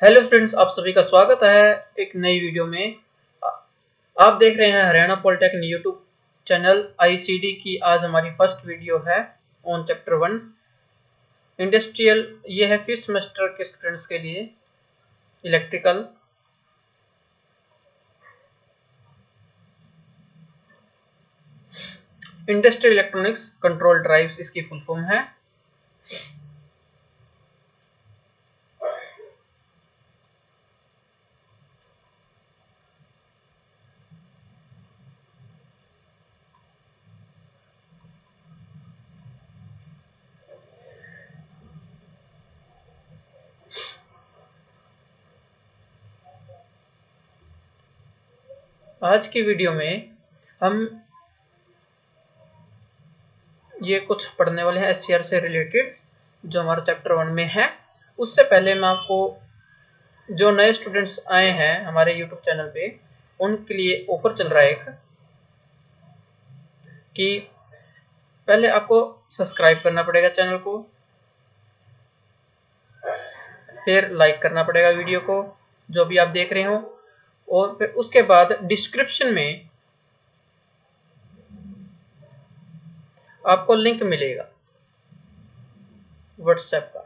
Hello friends, आप सभी का स्वागत है एक नई वीडियो में। आप देख रहे हैं Haryana polytechnic YouTube channel ICD की। आज हमारी फर्स्ट वीडियो है ऑन चैप्टर 1 इंडस्ट्रियल। ये है 5th सेमेस्टर के स्टूडेंट्स के लिए electrical. Industrial electronics control drives इसकी फुल फॉर्म है। आज की वीडियो में हम ये कुछ पढ़ने वाले हैं एससीआर से रिलेटेड, जो हमारा चैप्टर 1 में है। उससे पहले मैं आपको, जो नए स्टूडेंट्स आए हैं हमारे यूट्यूब चैनल पे, उनके लिए ऑफर चल रहा है एक, कि पहले आपको सब्सक्राइब करना पड़ेगा चैनल को, फिर लाइक करना पड़ेगा वीडियो को जो भी आप देख रहे हो, और फिर उसके बाद डिस्क्रिप्शन में आपको लिंक मिलेगा व्हाट्सएप का।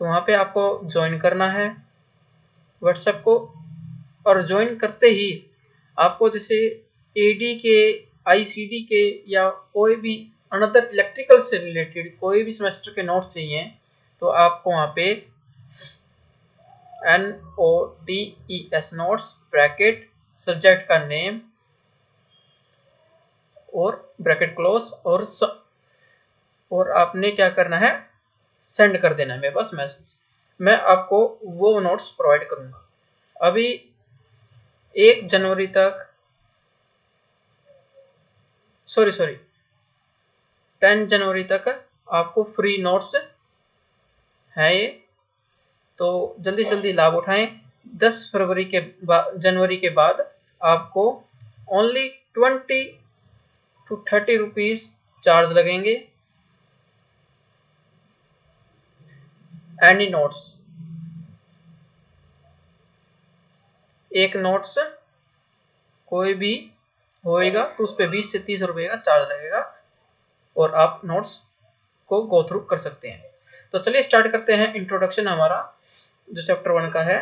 तो वहां पे आपको ज्वाइन करना है व्हाट्सएप को, और ज्वाइन करते ही आपको जैसे एडी के, आईसीडी के या कोई भी अनदर इलेक्ट्रिकल से रिलेटेड कोई भी सेमेस्टर के नोट्स चाहिए, तो आपको वहां पे NOTES नोट्स ब्रैकेट सब्जेक्ट का नेम और ब्रैकेट क्लोज और आपने क्या करना है, सेंड कर देना है मेरे पास मैसेज। मैं आपको वो नोट्स प्रोवाइड करूंगा। अभी 1 जनवरी तक, सॉरी 10 जनवरी तक आपको फ्री नोट्स है ये, तो जल्दी से जल्दी लाभ उठाएं। 10 फरवरी के जनवरी के बाद आपको ओनली 20 to 30 रुपीज चार्ज लगेंगे एनी नोट्स। एक नोट्स कोई भी होएगा तो उस पर 20 से 30 रुपए का चार्ज लगेगा, और आप नोट्स को गो थ्रू कर सकते हैं। तो चलिए स्टार्ट करते हैं। इंट्रोडक्शन हमारा जो चैप्टर 1 का है।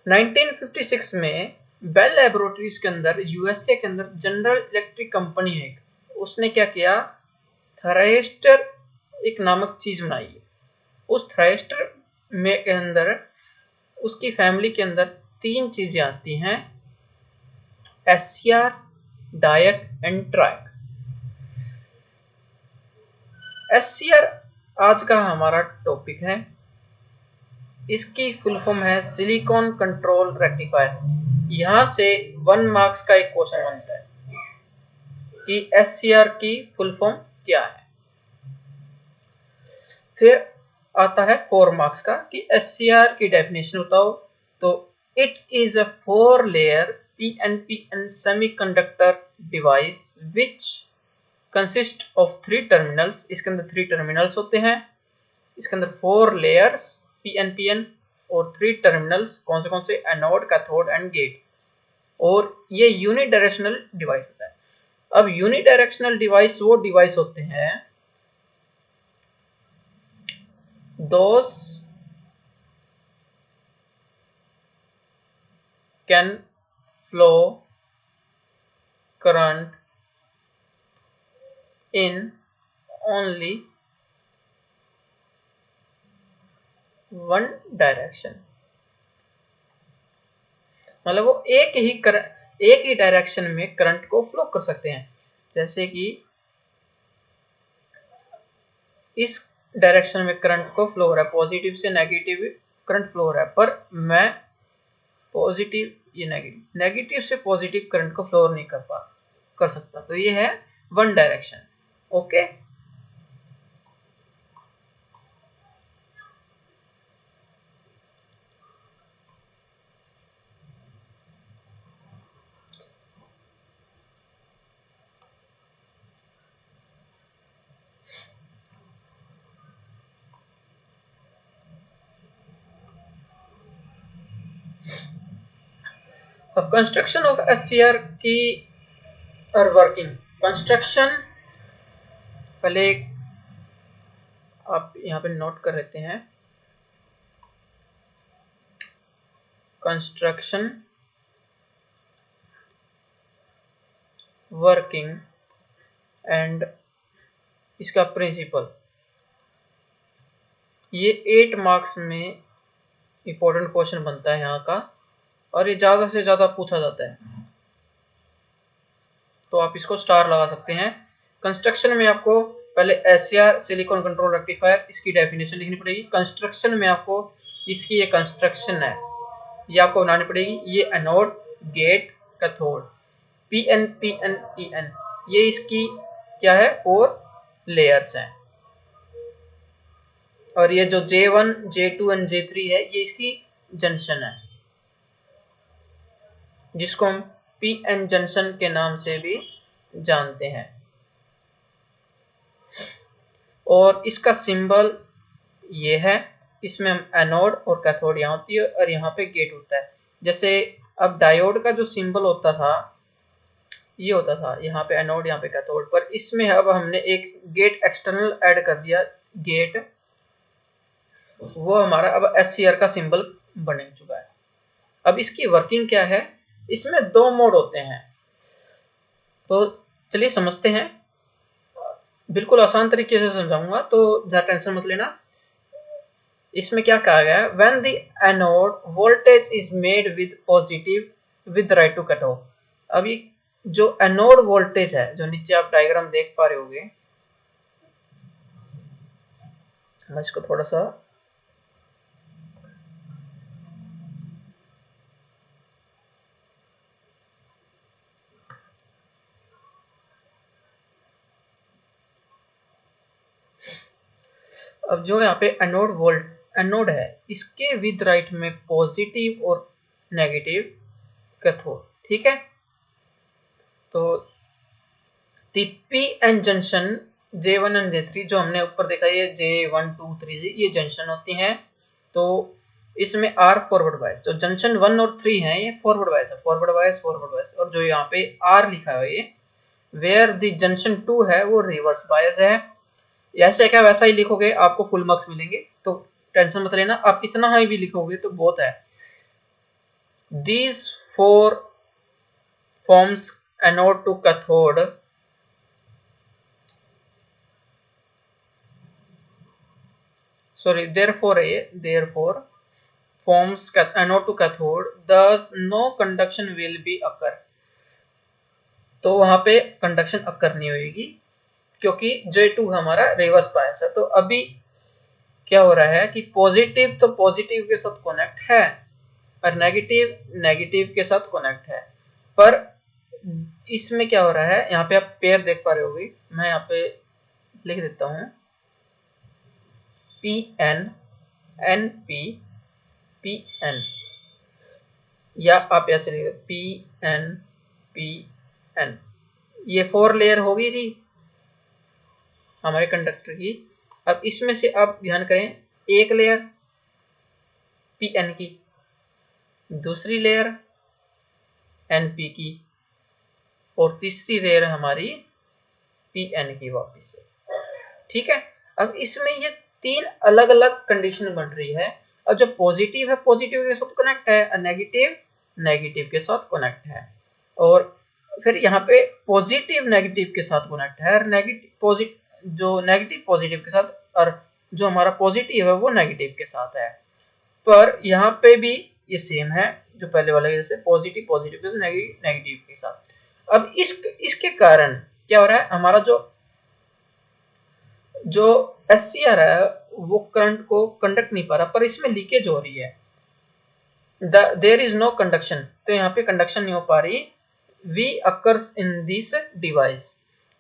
नाइनटीन 1956 में बेल लैबोरेटरीज के अंदर, यूएसए के अंदर, जनरल इलेक्ट्रिक कंपनी है, उसने क्या किया, थराइस्टर एक नामक चीज बनाई है। उस थराइस्टर में के अंदर, उसकी फैमिली के अंदर 3 चीजें आती हैं, एससीआर, डायक एंड ट्रायक। एससीआर आज का हमारा टॉपिक है। इसकी फुल फॉर्म है सिलिकॉन कंट्रोल रेक्टिफायर। यहां से 1 मार्क्स का एक क्वेश्चन बनता है कि एससीआर की फुल फॉर्म क्या है। फिर आता है 4 मार्क्स का कि एससीआर की डेफिनेशन बताओ। तो it is a 4 layer PNPN semiconductor device which consist of 3 terminals. इसके अंदर 3 टर्मिनल्स होते हैं। इसके अंदर 4 लेयर्स PNPN और 3 टर्मिनल्स, कौन से एनोड, कैथोड एंड गेट। और ये यूनिडायरेक्शनल डिवाइस होता है। अब यूनिडायरेक्शनल डिवाइस वो डिवाइस होते हैं those can flow current in only one direction। मतलब वो एक ही डायरेक्शन में करंट को फ्लो कर सकते हैं। जैसे कि इस डायरेक्शन में करंट को फ्लो हो रहा है, पॉजिटिव से नेगेटिव करंट फ्लो हो रहा है, पर मैं पॉजिटिव, ये नेगेटिव से पॉजिटिव करंट को फ्लो नहीं कर सकता। तो ये है वन डायरेक्शन। ओके, अब कंस्ट्रक्शन ऑफ SCR की और वर्किंग कंस्ट्रक्शन, पहले आप यहाँ पे नोट कर लेते हैं, कंस्ट्रक्शन, वर्किंग एंड इसका प्रिंसिपल, ये 8 मार्क्स में इंपॉर्टेंट क्वेश्चन बनता है यहाँ का, और ये ज़्यादा से ज़्यादा पूछा जाता है, तो आप इसको स्टार लगा सकते हैं। कंस्ट्रक्शन में आपको पहले SCR सिलिकॉन कंट्रोल रेक्टिफायर, इसकी डेफिनेशन लिखनी पड़ेगी। कंस्ट्रक्शन में आपको इसकी ये कंस्ट्रक्शन है ये आपको बनानी पड़ेगी। ये anode, gate, cathode, PN PN EN, ये इसकी क्या है 4 लेयर्स हैं। और ये जो J1 J2 एंड J3 है ये इसकी जंक्शन है, जिसको हम PN जंक्शन के नाम से भी जानते हैं। और इसका सिंबल ये है, इसमें हम एनोड और कैथोड यहाँ होती है और यहाँ पे गेट होता है। जैसे अब डायोड का जो सिंबल होता था ये होता था यहाँ पे एनोड, यहाँ पे कैथोड, पर इसमें अब हमने एक गेट एक्सटर्नल ऐड कर दिया, गेट, वो हमारा अब SCR का सिंबल बन चुका है। अब इसकी वर्किंग क्या है, इसमें 2 मोड होते हैं, तो चलिए समझते हैं। बिल्कुल आसान तरीके से समझाऊंगा, तो ज़्यादा टेंशन मत लेना। इसमें क्या कहा गया है, when the anode voltage is made with positive with right to cut off. अभी जो एनोड वोल्टेज है, जो नीचे आप डायग्राम देख पा रहे होंगे, मैं इसको थोड़ा सा अब जो यहाँ पे एनोड है, इसके विद राइट में पॉजिटिव और नेगेटिव कैथोड, ठीक है। तो PN junction J1 and J3 जो हमने ऊपर देखा, ये J1 2 3 ये जंक्शन होती हैं। तो इसमें R फॉरवर्ड बायस, जो जंक्शन 1 और 3 है ये फॉरवर्ड बायस है, फॉरवर्ड बायस। और जो यहाँ पे R लिखा है ये वेयर द जंक्शन 2 है वो रिवर्स बायस है। ऐसे क्या वैसा ही लिखोगे आपको फुल मार्क्स मिलेंगे, तो टेंशन मत लेना, आप इतना ही भी लिखोगे तो बहुत है। These 4 forms anode to cathode therefore forms anode to cathode, thus no conduction will be occur। तो वहां पे कंडक्शन अकर नहीं होगी क्योंकि J2 हमारा रिवर्स बायस है। तो अभी क्या हो रहा है कि पॉजिटिव तो पॉजिटिव के साथ कनेक्ट है और नेगेटिव नेगेटिव के साथ कनेक्ट है, पर इसमें क्या हो रहा है, यहाँ पे आप पेयर देख पा रहे होगे, मैं यहाँ पे लिख देता हूँ PN NP PN, या आप ऐसे लिख PN PN। ये 4 लेयर होगी थी हमारे कंडक्टर की। अब इसमें से आप ध्यान करें, एक लेयर PN की, दूसरी लेयर NP की, और तीसरी लेयर हमारी PN की वापस से, ठीक है। अब इसमें ये 3 अलग अलग कंडीशन बन रही है। अब जो पॉजिटिव है पॉजिटिव के साथ कनेक्ट है, और नेगेटिव नेगेटिव के साथ कनेक्ट है, और फिर यहाँ पे पॉजिटिव नेगेटिव के साथ कनेक्ट है, और नेगेटिव पॉजिटिव के साथ, और जो हमारा पॉजिटिव है वो नेगेटिव के साथ है। पर यहाँ पे भी ये सेम है जो पहले वाले, जैसे पॉजिटिव पॉजिटिव के साथ, नेगेटिव नेगेटिव के साथ। अब इसके कारण क्या हो रहा है, हमारा जो SCR है वो करंट को कंडक्ट नहीं पा रहा, पर इसमें लीकेज हो रही है। देयर इज नो कंडक्शन, तो यहाँ पे कंडक्शन नहीं हो पा रही। V occurs in this device,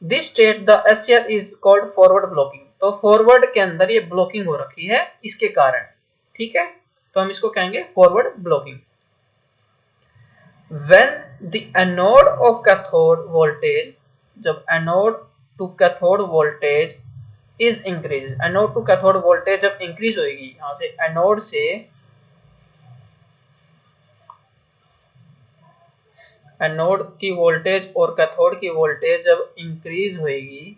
this state the SCR is called forward blocking। तो फॉरवर्ड के अंदर ये ब्लॉकिंग हो रखी है इसके कारण, ठीक है, तो हम इसको कहेंगे forward blocking. When the anode of cathode voltage, जब anode to cathode voltage is increase, anode to cathode voltage जब इंक्रीज होगी, यहाँ से एनोड से एनोड की वोल्टेज और कैथोड की वोल्टेज जब इंक्रीज होएगी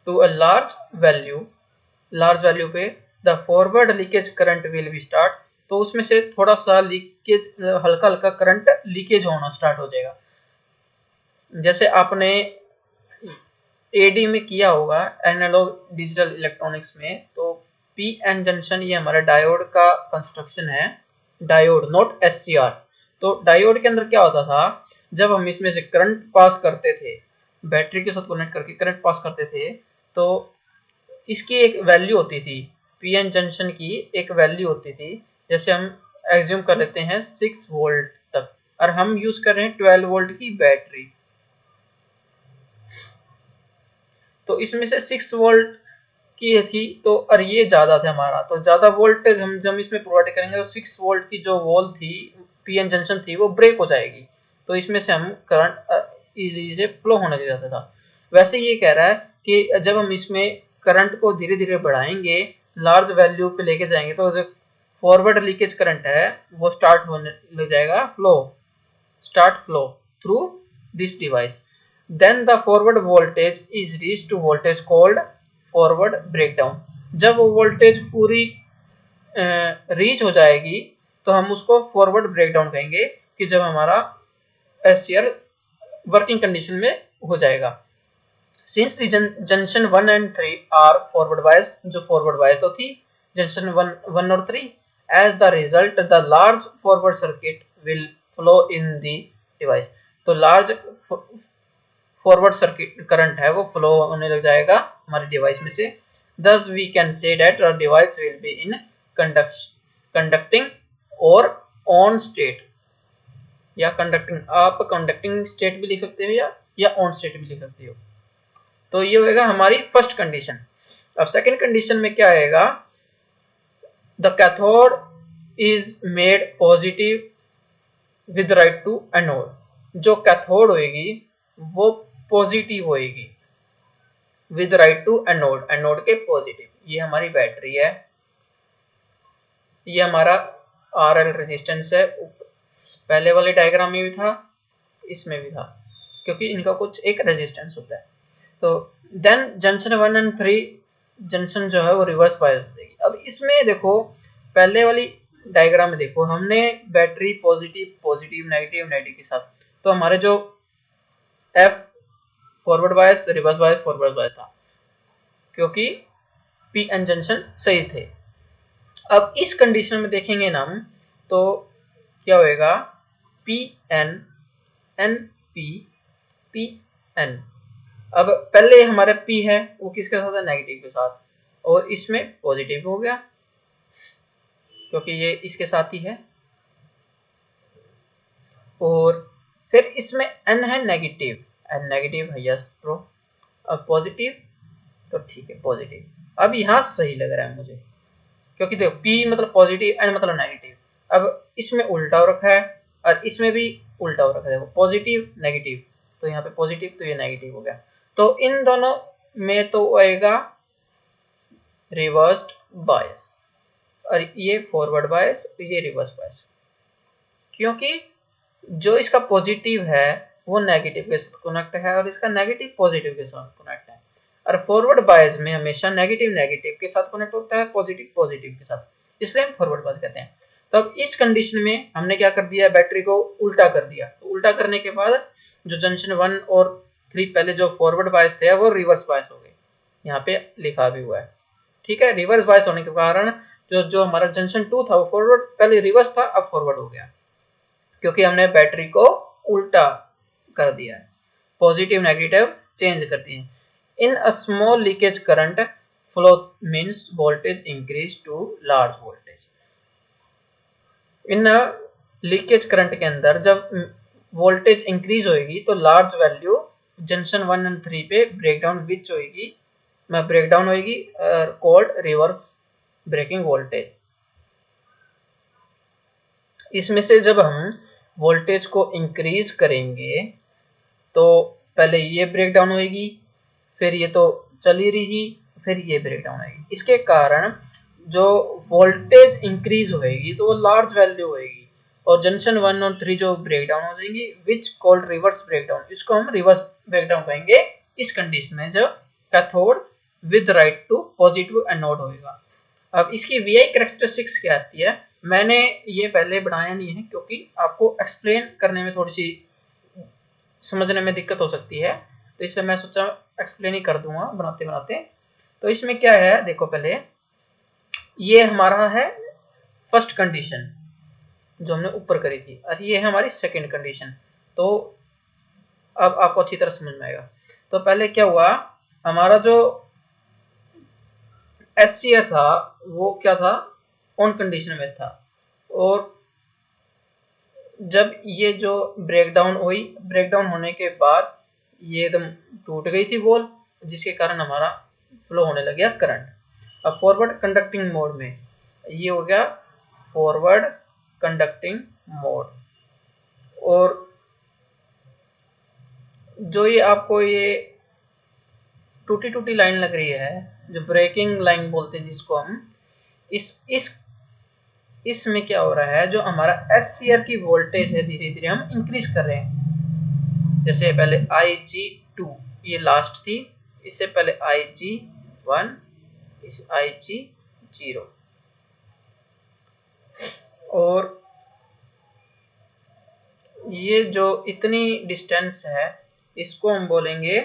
टू अ लार्ज वैल्यू पे the forward leakage current will be start, तो उसमें से थोड़ा सा लीकेज, हल्का हल्का करंट लीकेज होना स्टार्ट हो जाएगा। जैसे आपने एडी में किया होगा, एनालॉग डिजिटल इलेक्ट्रॉनिक्स में, तो पी एन जंक्शन ये हमारा डायोड का कंस्ट्रक्शन है, डायोड नॉट एससीआर। तो डायोड के अंदर क्या होता था, जब हम इसमें से करंट पास करते थे, बैटरी के साथ कनेक्ट करके करंट पास करते थे, तो इसकी एक वैल्यू होती थी, पीएन जंक्शन की एक वैल्यू होती थी। जैसे हम एज्यूम कर लेते हैं 6 वोल्ट तक, और हम यूज कर रहे हैं 12 वोल्ट की बैटरी, तो इसमें से 6 वोल्ट की थी, तो और ये ज्यादा था हमारा, तो ज्यादा वोल्टेज हम जब इसमें प्रोवाइड करेंगे तो 6 वोल्ट की जो वॉल थी, पीएन जंक्शन थी, वो ब्रेक हो जाएगी, तो इसमें से हम करंट इजी से फ्लो होने लग जाता था। वैसे ये कह रहा है कि जब हम इसमें करंट को धीरे धीरे बढ़ाएंगे, लार्ज वैल्यू पे लेके जाएंगे, तो जो फॉरवर्ड लीकेज करंट है वो स्टार्ट होने लग जाएगा, flow through this device. Then the forward voltage is reached to voltage called forward breakdown। जब वो वोल्टेज पूरी रीच हो जाएगी तो हम उसको फॉरवर्ड ब्रेकडाउन कहेंगे, कि जब हमारा एससीआर वर्किंग कंडीशन में हो जाएगा। Since the junction 1 and 3 are forward bias, जो फॉरवर्ड बायस तो थी जंक्शन 1 और 3, as the result the large forward circuit will flow in the device. तो लार्ज फॉरवर्ड सर्किट करंट है वो फ्लो होने लग जाएगा हमारे डिवाइस में से। Thus we can say that our device will be in conducting और on state, या कंडक्टिंग, आप कंडक्टिंग स्टेट भी लिख सकते हो या ऑन स्टेट भी लिख सकते हो। तो ये होगा हमारी फर्स्ट कंडीशन। अब सेकंड कंडीशन में क्या आएगा, the cathode is made positive with right to anode. जो कैथोड होएगी वो पॉजिटिव होएगी with right to anode, anode के पॉजिटिव। ये हमारी बैटरी है, ये हमारा आरएल रेजिस्टेंस है, पहले वाले डायग्राम में भी था, इसमें भी था, क्योंकि इनका कुछ एक रेजिस्टेंस होता है। तो देन जंक्शन 1 एंड 3 जंक्शन जो है वो रिवर्स बायस हो जाएगी। अब इसमें देखो, पहले वाली डायग्राम में देखो, हमने battery positive positive negative negative के साथ, तो हमारे जो F forward bias reverse bias forward bias था, क्योंकि पी एन जंक्शन सही थे। अब इस कंडीशन में देखेंगे ना हम, तो क्या होएगा, P N N P P N. अब पहले हमारा पी है वो किसके साथ है, नेगेटिव के साथ, और इसमें पॉजिटिव हो गया क्योंकि ये इसके साथ ही है, और फिर इसमें एन है नेगेटिव, एन नेगेटिव है, यस ब्रो। अब पॉजिटिव, तो ठीक है पॉजिटिव। अब यहाँ सही लग रहा है मुझे, क्योंकि देखो पी मतलब पॉजिटिव, एन मतलब नेगेटिव। अब इसमें उल्टा हो रखा है और इसमें भी उल्टा हो रखा है, देखो पॉजिटिव नेगेटिव, तो यहाँ पे पॉजिटिव तो ये नेगेटिव हो गया। तो इन दोनों में तो आएगा रिवर्स्ड बायस, और ये फॉरवर्ड बायस, ये रिवर्स बायस, क्योंकि जो इसका पॉजिटिव है वो नेगेटिव के साथ कनेक्ट है और इसका नेगेटिव पॉजिटिव के साथ कनेक्ट है। और फॉरवर्ड बायस में हमेशा नेगेटिव नेगेटिव के साथ कनेक्ट होता है, पॉजिटिव पॉजिटिव के साथ, इसलिए हम फॉरवर्ड बायस कहते हैं। तो अब इस कंडीशन में हमने क्या कर दिया, बैटरी को उल्टा कर दिया। तो उल्टा करने के बाद जो जंक्शन 1 और 3 पहले जो फॉरवर्ड बायस थे वो रिवर्स बायस हो गए, यहाँ पे लिखा भी हुआ है, ठीक है। रिवर्स बायस होने के कारण जो हमारा जंक्शन 2 था वो फॉरवर्ड, पहले रिवर्स था अब फॉरवर्ड हो गया, क्योंकि हमने बैटरी को उल्टा कर दिया है, पॉजिटिव नेगेटिव चेंज कर दिए। In a small leakage current flow means voltage increase to large voltage. इन लीकेज करंट के अंदर जब वोल्टेज इंक्रीज होगी तो लार्ज वैल्यू जंक्शन 1 एंड 3 पे ब्रेकडाउन विच होगी, ब्रेकडाउन होगी, कॉल्ड रिवर्स ब्रेकिंग वोल्टेज। इसमें से जब हम वोल्टेज को इंक्रीज करेंगे तो पहले ये ब्रेकडाउन होगी, फिर ये तो चली रही, फिर ये ब्रेकडाउन आएगी। इसके कारण जो वोल्टेज इंक्रीज होएगी तो वो लार्ज वैल्यू होएगी, और जंक्शन 1 और 3 जो ब्रेक डाउन हो जाएंगी विच कॉल्ड रिवर्स ब्रेकडाउन, इसको हम रिवर्स ब्रेकडाउन कहेंगे इस कंडीशन में जब cathode with right to positive anode होएगा। अब इसकी वीआई कैरेक्टरिस्टिक्स क्या आती है, मैंने ये पहले बनाया नहीं है क्योंकि आपको एक्सप्लेन करने में थोड़ी सी समझने में दिक्कत हो सकती है, तो इसलिए मैं सोचा एक्सप्लेन ही कर दूंगा बनाते बनाते। तो इसमें क्या है देखो, पहले ये हमारा है फर्स्ट कंडीशन जो हमने ऊपर करी थी, और ये है हमारी सेकंड कंडीशन। तो अब आपको अच्छी तरह समझ में आएगा। तो पहले क्या हुआ, हमारा जो एससीआर था वो क्या था, ऑन कंडीशन में था, और जब ये जो ब्रेकडाउन हुई, ब्रेकडाउन होने के बाद ये एकदम टूट गई थी वॉल, जिसके कारण हमारा फ्लो होने लग गया करंट। अब फॉरवर्ड कंडक्टिंग मोड में ये हो गया फॉरवर्ड कंडक्टिंग मोड, और जो ये आपको ये टूटी टूटी लाइन लग रही है, जो ब्रेकिंग लाइन बोलते हैं जिसको हम, इसमें क्या हो रहा है, जो हमारा एससीआर की वोल्टेज है धीरे धीरे हम इंक्रीज कर रहे हैं। जैसे पहले IG2 ये लास्ट थी, इससे पहले IG1, इस IG0, और ये जो इतनी डिस्टेंस है इसको हम बोलेंगे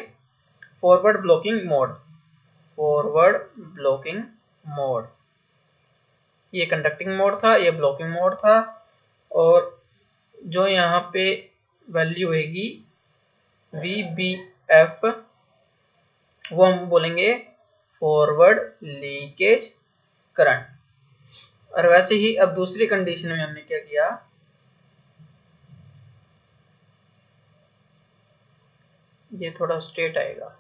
forward blocking mode. Forward blocking mode, ये कंडक्टिंग मोड था, ये ब्लॉकिंग मोड था, और जो यहाँ पे वैल्यू होगी VBF वो हम बोलेंगे फॉरवर्ड लीकेज करंट। और वैसे ही अब दूसरी कंडीशन में हमने क्या किया, ये थोड़ा स्ट्रेट आएगा,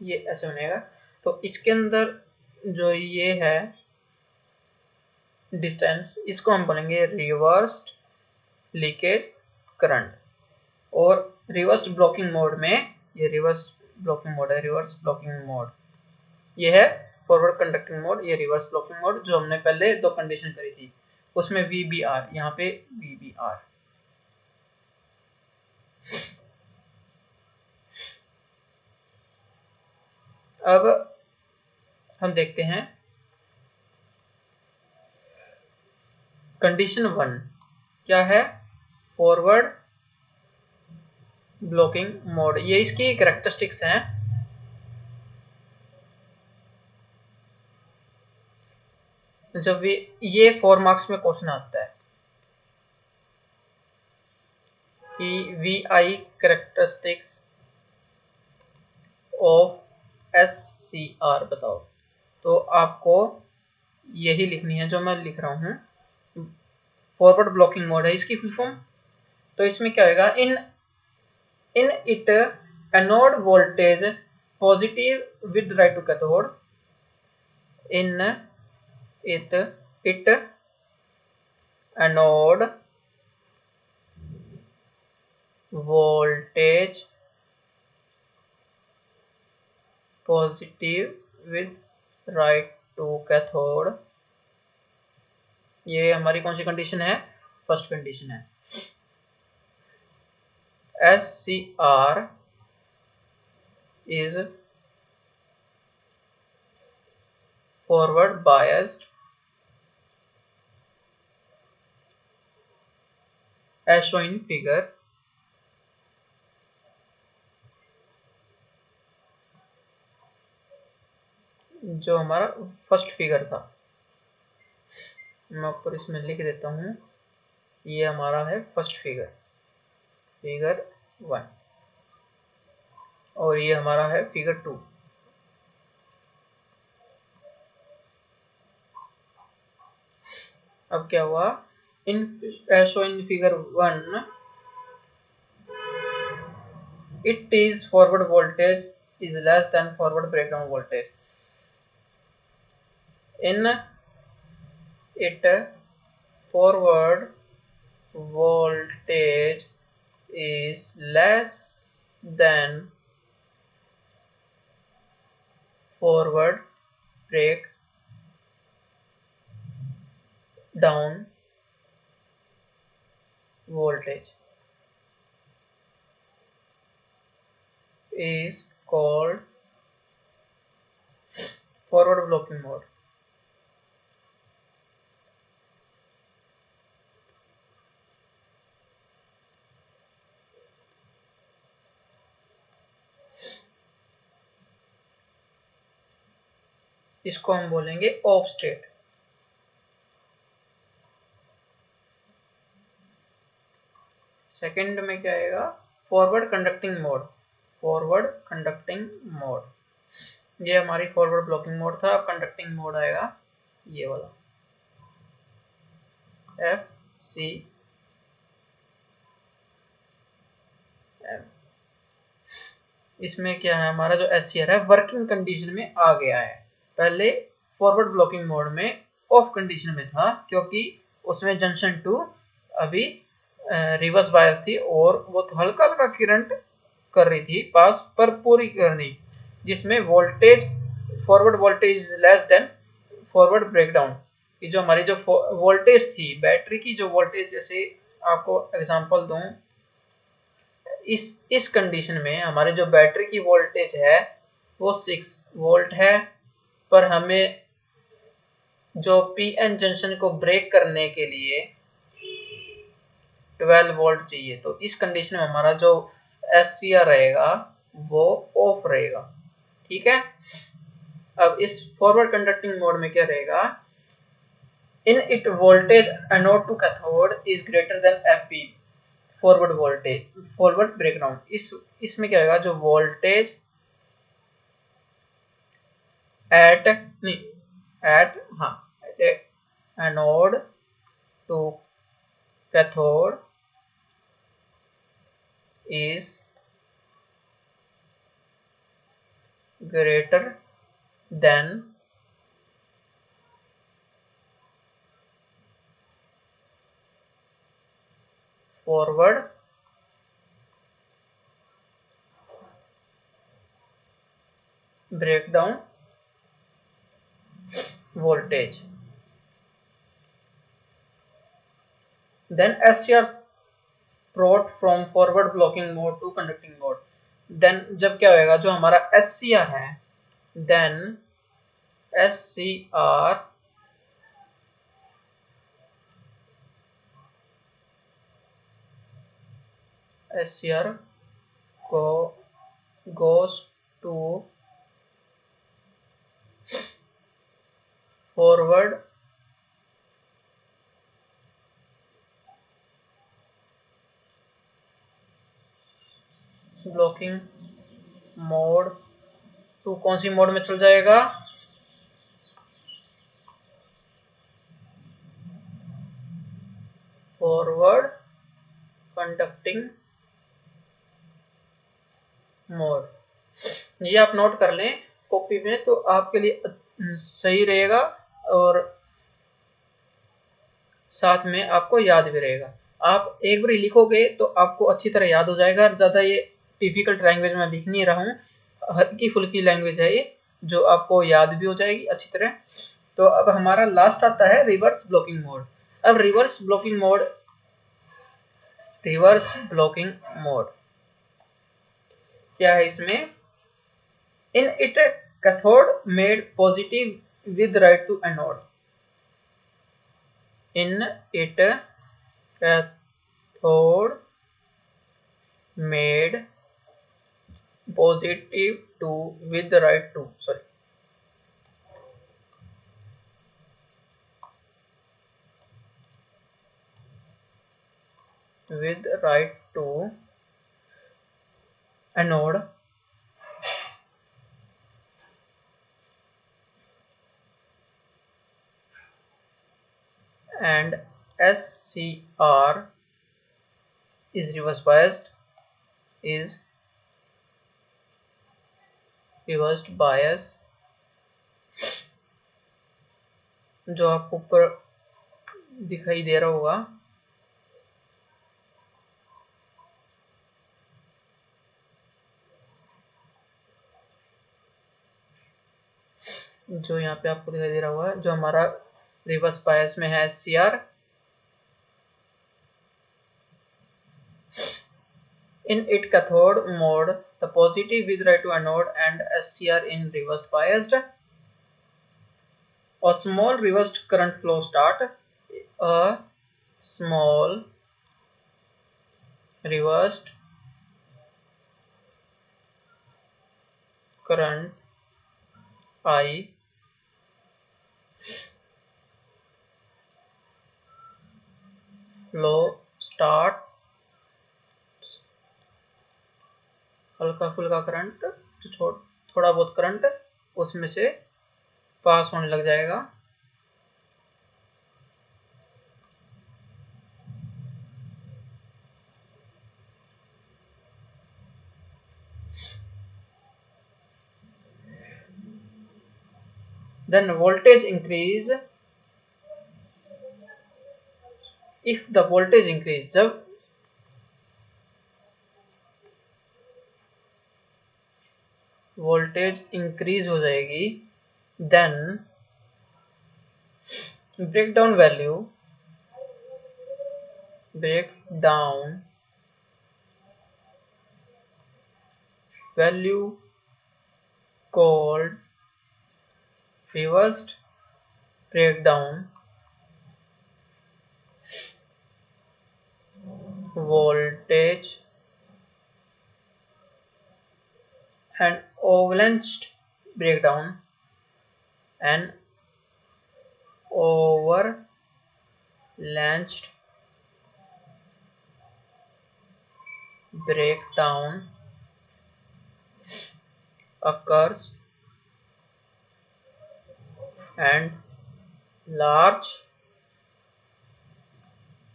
ये ऐसे बनेगा। तो इसके अंदर जो ये है डिस्टेंस, इसको हम बोलेंगे रिवर्स्ड लीकेज करंट। और रिवर्स ब्लॉकिंग मोड में, ये रिवर्स ब्लॉकिंग मोड है, रिवर्स ब्लॉकिंग मोड ये है फॉरवर्ड कंडक्टिंग मोड, ये रिवर्स ब्लॉकिंग मोड जो हमने पहले दो कंडीशन करी थी उसमें VBR, यहाँ पे VBR। अब हम देखते हैं कंडीशन 1 क्या है, फॉरवर्ड ब्लॉकिंग मोड, ये इसकी कैरेक्टरिस्टिक्स हैं। जब ये 4 मार्क्स में क्वेश्चन आता है कि VI कैरेक्टरिस्टिक्स ऑफ SCR बताओ, तो आपको यही लिखनी है जो मैं लिख रहा हूँ। फॉरवर्ड ब्लॉकिंग मोड है इसकी फुल फॉर्म। तो इसमें क्या होगा, in it anode voltage positive with right to cathode, in it anode voltage positive with right to cathode, ये हमारी कौन सी कंडीशन है, फर्स्ट कंडीशन है। SCR is forward biased as shown in figure, जो हमारा फर्स्ट फिगर था, मैं ऊपर इसमें लिख देता हूँ, ये हमारा है फर्स्ट फिगर, फिगर 1, और ये हमारा है फिगर 2। अब क्या हुआ, in show in figure 1 it is forward voltage is less than forward breakdown voltage, in it forward voltage is less then forward break down voltage is called forward blocking mode. इसको हम बोलेंगे of state. Second में क्या आएगा, forward conducting mode. Forward conducting mode ये हमारी forward blocking mode था। अब कंडक्टिंग मोड आएगा ये वाला एफ सी एम। इसमें क्या है, हमारा जो एससीआर है वर्किंग कंडीशन में आ गया है। पहले फॉरवर्ड ब्लॉकिंग मोड में ऑफ कंडीशन में था क्योंकि उसमें जंक्शन 2 अभी रिवर्स बायस थी और वो तो हल्का हल्का करंट कर रही थी पास, पर पूरी करनी, जिसमें voltage forward voltage is less than forward breakdown की जो हमारी जो वोल्टेज थी बैटरी की, जो वोल्टेज, जैसे आपको एग्जांपल दूं, इस कंडीशन में हमारे जो बैटरी की वोल्टेज है वो 6 वोल्ट है, पर हमें जो पीएन जंक्शन को ब्रेक करने के लिए 12 वोल्ट चाहिए। तो इस कंडीशन में हमारा जो एससीआर रहेगा वो ऑफ रहेगा। ठीक है। अब इस फॉरवर्ड कंडक्टिंग मोड में क्या रहेगा, in it voltage anode to cathode is greater than FP forward voltage forward breakdown. इसमें क्या होगा, जो voltage at anode to cathode is greater than forward breakdown voltage, then SCR brought from forward blocking mode to conducting mode। then जब क्या होएगा, जो हमारा SCR है, then SCR goes to forward blocking mode to कौन सी mode में चल जाएगा, फॉरवर्ड कंडक्टिंग मोड। ये आप नोट कर लें कॉपी में तो आपके लिए सही रहेगा और साथ में आपको याद भी रहेगा। आप एक बार लिखोगे तो आपको अच्छी तरह याद हो जाएगा। ज़्यादा ये डिफिकल्ट लैंग्वेज में लिख नहीं रहा हूँ, हल्की फुल्की लैंग्वेज है ये, जो आपको याद भी हो जाएगी अच्छी तरह। तो अब हमारा लास्ट आता है रिवर्स ब्लॉकिंग मोड। अब रिवर्स ब्लॉकिंग मोड क्या है, इसमें in it cathode made positive with right to anode. In it cathode made positive to with right to with right to anode and SCR is reverse biased जो आपको ऊपर दिखाई दे रहा होगा, जो यहाँ पे आपको दिखाई दे रहा हुआ है, जो हमारा रिवर्स बायस में है SCR। In it cathode mode, the positive with right to anode and SCR in reversed biased. A small reversed current flow start. A small reversed current I flow start, हल्का फुल्का current, जो थोड़ा बहुत current उसमें से पास होने लग जाएगा। Then voltage increase. If the voltage increase, जब वोल्टेज इंक्रीज हो जाएगी, then breakdown value called reversed breakdown voltage and overlanched breakdown occurs and large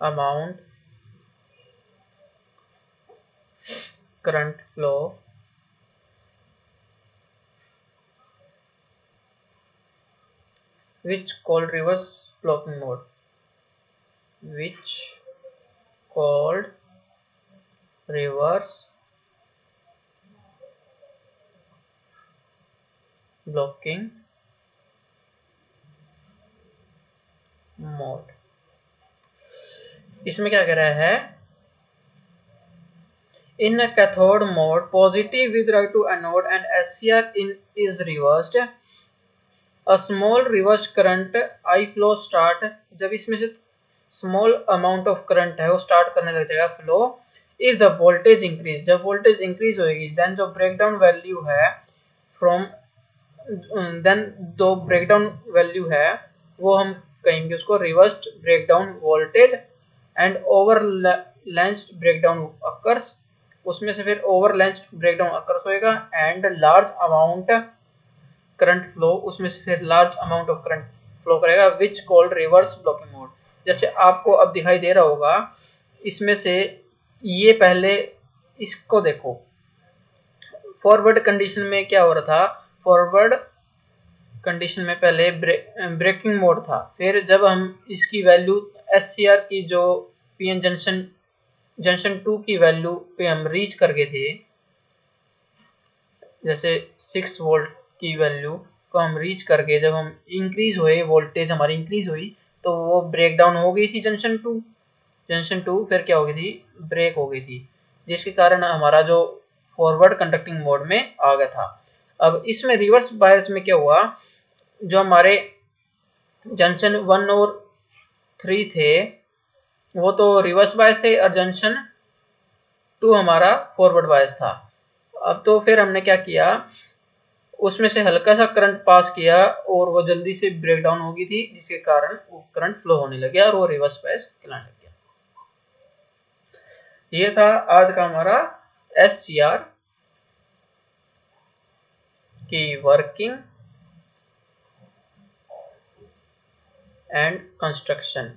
amount current flow which called reverse blocking mode, which called reverse blocking mode। इसमें क्या कह रहा है, in a cathode mode positive with right to anode and SCR in is reversed, a small reverse current I flow start, जब इसमें से small amount of current है वो स्टार्ट करने लग जाएगा flow. If the voltage increase, जब voltage increase होगी, देन जो ब्रेकडाउन वैल्यू है फ्रॉम, देन जो ब्रेकडाउन वैल्यू है वो हम कहेंगे उसको reversed breakdown voltage and avalanched breakdown occurs, उसमें से फिर ओवरलैंच्ड ब्रेकडाउन अकर्स होएगा and large amount current flow, उसमें से फिर large amount of current flow करेगा which called reverse blocking mode. जैसे आपको अब दिखाई दे रहा होगा, इसमें से ये पहले इसको देखो, फॉरवर्ड कंडीशन में क्या हो रहा था, फॉरवर्ड कंडीशन में पहले ब्रेकिंग मोड था, फिर जब हम इसकी वैल्यू SCR की जो PN जंक्शन 2 की वैल्यू पे हम रीच कर गए थे, जैसे 6 वोल्ट की वैल्यू को हम रीच करके जब हम इंक्रीज हुए, वोल्टेज हमारी इंक्रीज हुई, तो वो ब्रेक डाउन हो गई थी जंक्शन टू फिर क्या हो गई थी, ब्रेक हो गई थी, जिसके कारण हमारा जो फॉरवर्ड कंडक्टिंग मोड में आ गया था। अब इसमें रिवर्स बायस में क्या हुआ, जो हमारे जंक्शन 1 और 3 थे वो तो रिवर्स बायस थे और जंक्शन 2 हमारा फॉरवर्ड बायस था। अब तो फिर हमने क्या किया, उसमें से हल्का सा करंट पास किया और वो जल्दी से ब्रेक डाउन हो गई थी, जिसके कारण वो करंट फ्लो होने लग गया और वो रिवर्स बायस कहलाने लग गया। ये था आज का हमारा SCR की working and construction.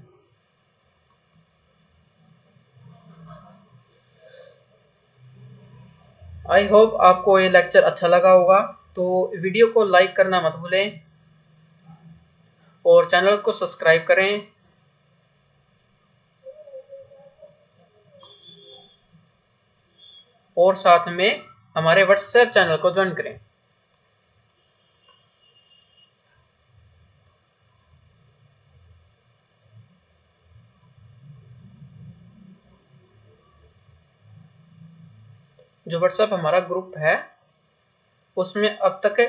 I hope आपको ये लेक्चर अच्छा लगा होगा, तो वीडियो को लाइक करना मत भूलें और चैनल को सब्सक्राइब करें और साथ में हमारे व्हाट्सएप चैनल को ज्वाइन करें। जो व्हाट्सएप हमारा ग्रुप है उसमें अब तक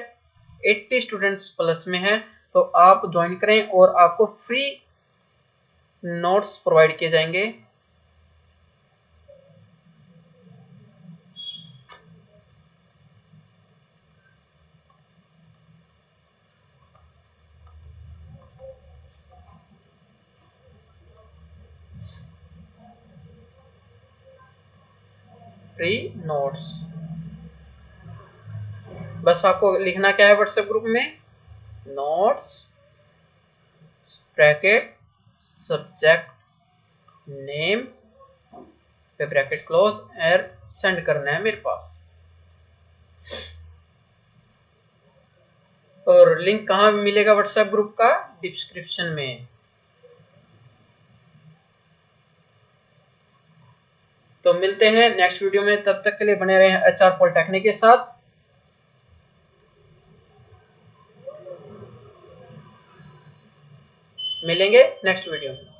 80 स्टूडेंट्स प्लस में है, तो आप ज्वाइन करें और आपको फ्री नोट्स प्रोवाइड किए जाएंगे। फ्री नोट्स, बस आपको लिखना क्या है व्हाट्सएप ग्रुप में, नोट्स ब्रैकेट सब्जेक्ट नेम पे ब्रैकेट क्लोज और सेंड करना है मेरे पास। और लिंक कहाँ मिलेगा व्हाट्सएप ग्रुप का, डिस्क्रिप्शन में। तो मिलते हैं नेक्स्ट वीडियो में, तब तक के लिए बने रहे HR पॉलिटेक्निक के साथ। मिलेंगे नेक्स्ट वीडियो में।